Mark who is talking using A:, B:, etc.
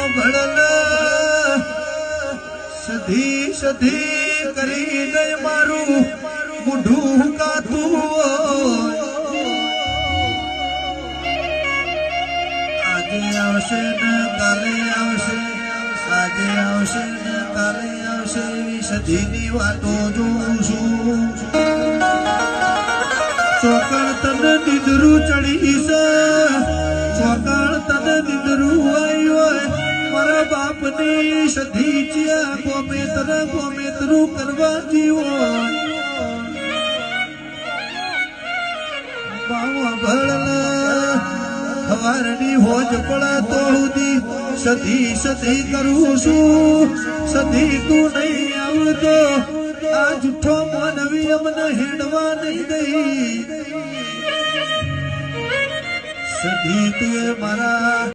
A: ભળલ સધી સધી કરી દે મારું મોઢું કાતું આજે આવશે ને કાલે આવશે આજે આવશે ને કાલે આવશે સધીની વાતો જોઉં છું ચોકણ તને નીંદરું ચડી છે ચોકણ તને નીંદરું હોય મારા બાપની સધી ચિયા ગોમેતરું કરવા જીવો બાવા ભળલા હવારની હોજ પડે તો સુધી સધી કરું છું સધી તું નહીં આવતો આ જૂઠો માનવી અમને હેડવા નહીં દઈ સધી તું મારા